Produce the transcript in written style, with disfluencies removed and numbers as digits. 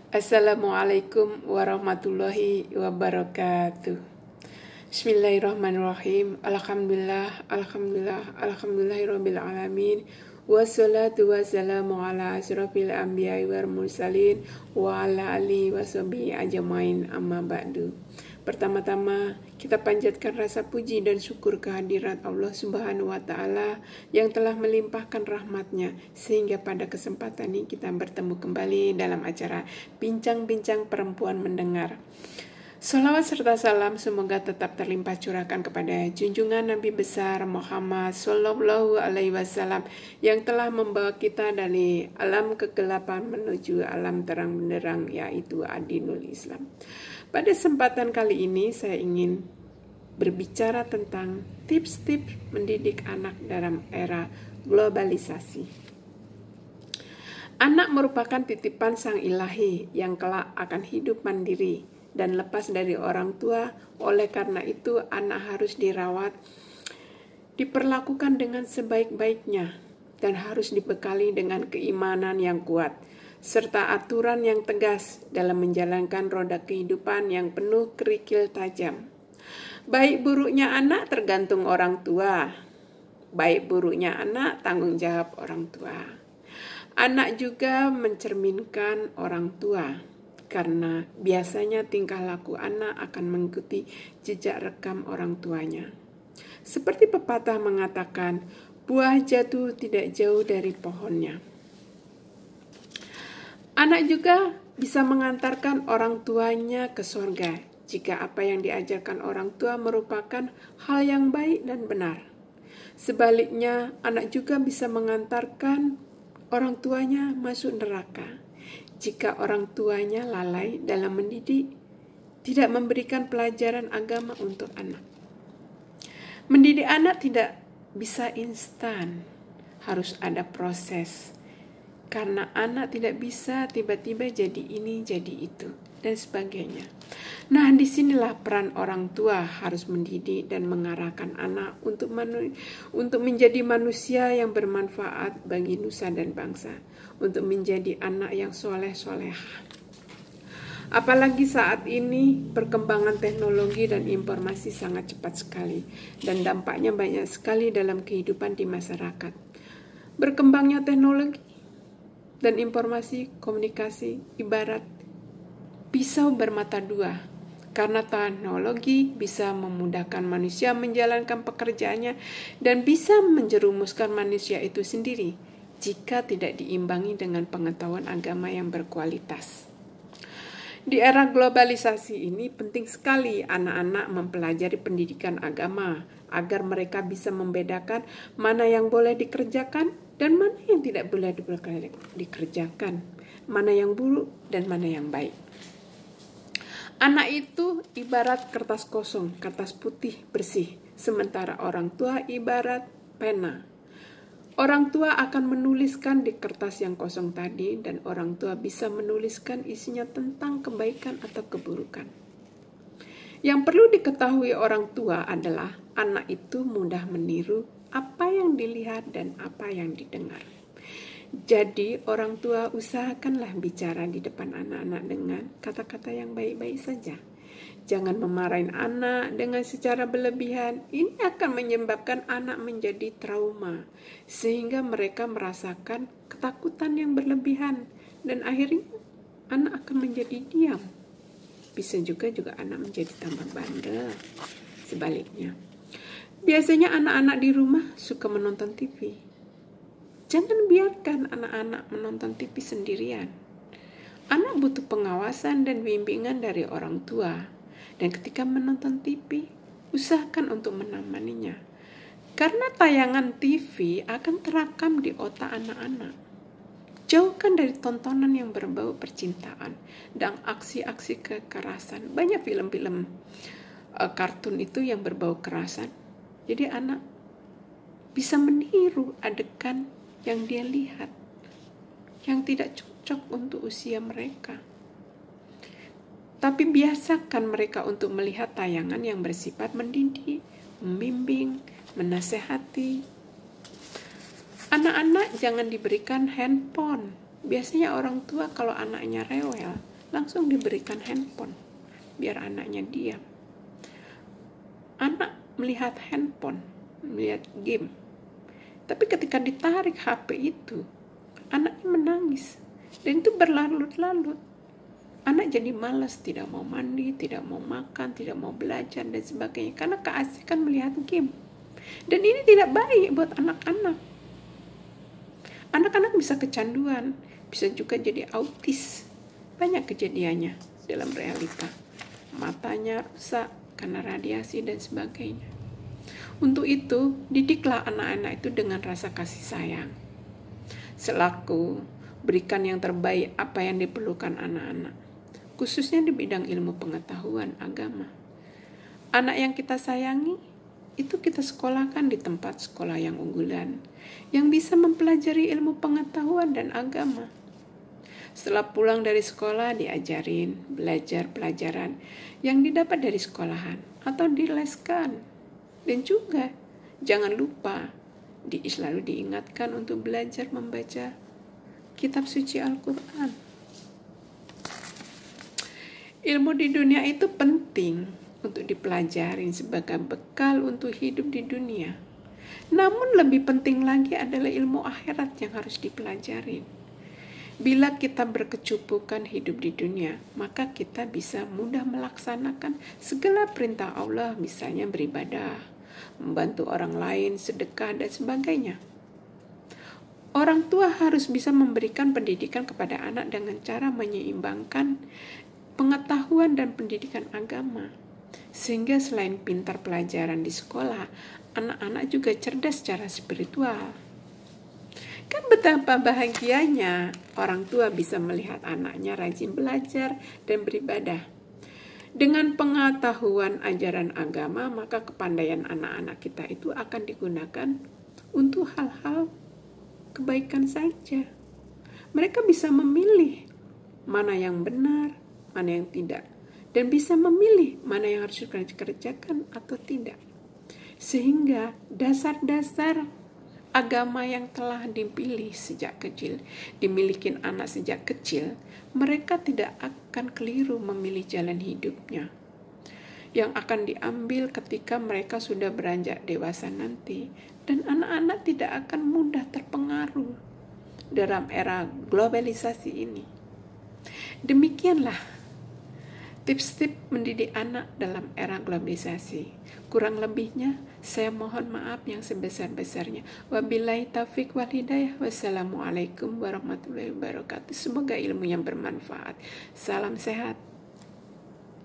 Assalamualaikum warahmatullahi wabarakatuh. Bismillahirrahmanirrahim. Alhamdulillahirabbil alamin. Wassalatu wassalamu ala asyrafil anbiya'i wal mursalin wa ala alihi washabihi ajmain, amma ba'du. Pertama-tama kita panjatkan rasa puji dan syukur kehadirat Allah Subhanahu wa Ta'ala yang telah melimpahkan rahmatnya sehingga pada kesempatan ini kita bertemu kembali dalam acara Bincang-Bincang Perempuan Mendengar. Salawat serta salam semoga tetap terlimpah curahkan kepada junjungan Nabi besar Muhammad Sallallahu Alaihi Wasallam yang telah membawa kita dari alam kegelapan menuju alam terang benderang, yaitu Adinul Islam. Pada kesempatan kali ini saya ingin berbicara tentang tips-tips mendidik anak dalam era globalisasi. Anak merupakan titipan Sang Ilahi yang kelak akan hidup mandiri dan lepas dari orang tua. Oleh karena itu, anak harus dirawat, diperlakukan dengan sebaik-baiknya, dan harus dibekali dengan keimanan yang kuat, serta aturan yang tegas dalam menjalankan roda kehidupan yang penuh kerikil tajam. Baik buruknya anak tergantung orang tua. Baik buruknya anak tanggung jawab orang tua. Anak juga mencerminkan orang tua, karena biasanya tingkah laku anak akan mengikuti jejak rekam orang tuanya. Seperti pepatah mengatakan, buah jatuh tidak jauh dari pohonnya. Anak juga bisa mengantarkan orang tuanya ke surga jika apa yang diajarkan orang tua merupakan hal yang baik dan benar. Sebaliknya, anak juga bisa mengantarkan orang tuanya masuk neraka jika orang tuanya lalai dalam mendidik, tidak memberikan pelajaran agama untuk anak. Mendidik anak tidak bisa instan, harus ada proses. Karena anak tidak bisa tiba-tiba jadi ini, jadi itu, dan sebagainya. Nah, disinilah peran orang tua harus mendidik dan mengarahkan anak untuk menjadi manusia yang bermanfaat bagi nusa dan bangsa, untuk menjadi anak yang soleh-solehah. Apalagi saat ini perkembangan teknologi dan informasi sangat cepat sekali, dan dampaknya banyak sekali dalam kehidupan di masyarakat. Berkembangnya teknologi dan informasi komunikasi ibarat pisau bermata dua, karena teknologi bisa memudahkan manusia menjalankan pekerjaannya dan bisa menjerumuskan manusia itu sendiri jika tidak diimbangi dengan pengetahuan agama yang berkualitas. Di era globalisasi ini penting sekali anak-anak mempelajari pendidikan agama agar mereka bisa membedakan mana yang boleh dikerjakan dan mana yang tidak boleh dikerjakan, mana yang buruk dan mana yang baik. Anak itu ibarat kertas kosong, kertas putih bersih, sementara orang tua ibarat pena. Orang tua akan menuliskan di kertas yang kosong tadi, dan orang tua bisa menuliskan isinya tentang kebaikan atau keburukan. Yang perlu diketahui orang tua adalah anak itu mudah meniru apa yang dilihat dan apa yang didengar. Jadi orang tua usahakanlah bicara di depan anak-anak dengan kata-kata yang baik-baik saja. Jangan memarahin anak dengan secara berlebihan. Ini akan menyebabkan anak menjadi trauma, sehingga mereka merasakan ketakutan yang berlebihan, dan akhirnya anak akan menjadi diam. Bisa juga anak menjadi tambah bandel. Sebaliknya, biasanya anak-anak di rumah suka menonton TV. Jangan biarkan anak-anak menonton TV sendirian. Anak butuh pengawasan dan bimbingan dari orang tua. Dan ketika menonton TV, usahakan untuk menemaninya. Karena tayangan TV akan terekam di otak anak-anak. Jauhkan dari tontonan yang berbau percintaan dan aksi-aksi kekerasan. Banyak film-film kartun itu yang berbau kekerasan. Jadi anak bisa meniru adegan yang dia lihat, yang tidak cocok untuk usia mereka. Tapi biasakan mereka untuk melihat tayangan yang bersifat mendidik, membimbing, menasehati. Anak-anak jangan diberikan handphone. Biasanya orang tua kalau anaknya rewel, langsung diberikan handphone biar anaknya diam. Anak melihat handphone, melihat game, tapi ketika ditarik HP itu, anaknya menangis, dan itu berlarut-larut. Anak jadi malas, tidak mau mandi, tidak mau makan, tidak mau belajar, dan sebagainya, karena keasikan melihat game. Dan ini tidak baik buat anak-anak. Anak-anak bisa kecanduan, bisa juga jadi autis. Banyak kejadiannya dalam realita. Matanya rusak karena radiasi dan sebagainya. Untuk itu, didiklah anak-anak itu dengan rasa kasih sayang. Selaku berikan yang terbaik apa yang diperlukan anak-anak, khususnya di bidang ilmu pengetahuan agama. Anak yang kita sayangi, itu kita sekolahkan di tempat sekolah yang unggulan, yang bisa mempelajari ilmu pengetahuan dan agama. Setelah pulang dari sekolah, diajarin, belajar pelajaran yang didapat dari sekolahan, atau dileskan. Dan juga, jangan lupa, selalu diingatkan untuk belajar membaca kitab suci Al-Quran. Ilmu di dunia itu penting untuk dipelajarin sebagai bekal untuk hidup di dunia. Namun lebih penting lagi adalah ilmu akhirat yang harus dipelajarin. Bila kita berkecupukan hidup di dunia, maka kita bisa mudah melaksanakan segala perintah Allah, misalnya beribadah, membantu orang lain, sedekah, dan sebagainya. Orang tua harus bisa memberikan pendidikan kepada anak dengan cara menyeimbangkan pengetahuan dan pendidikan agama. Sehingga selain pintar pelajaran di sekolah, anak-anak juga cerdas secara spiritual. Kan betapa bahagianya orang tua bisa melihat anaknya rajin belajar dan beribadah. Dengan pengetahuan ajaran agama, maka kepandaian anak-anak kita itu akan digunakan untuk hal-hal kebaikan saja. Mereka bisa memilih mana yang benar, mana yang tidak, dan bisa memilih mana yang harus dikerjakan atau tidak. Sehingga dasar-dasar agama yang telah dipilih sejak kecil, dimiliki anak sejak kecil, mereka tidak akan keliru memilih jalan hidupnya yang akan diambil ketika mereka sudah beranjak dewasa nanti. Dan anak-anak tidak akan mudah terpengaruh dalam era globalisasi ini. Demikianlah tips-tips mendidik anak dalam era globalisasi. Kurang lebihnya, saya mohon maaf yang sebesar-besarnya. Wabillahi taufiq wal hidayah. Wassalamualaikum warahmatullahi wabarakatuh. Semoga ilmu yang bermanfaat. Salam sehat.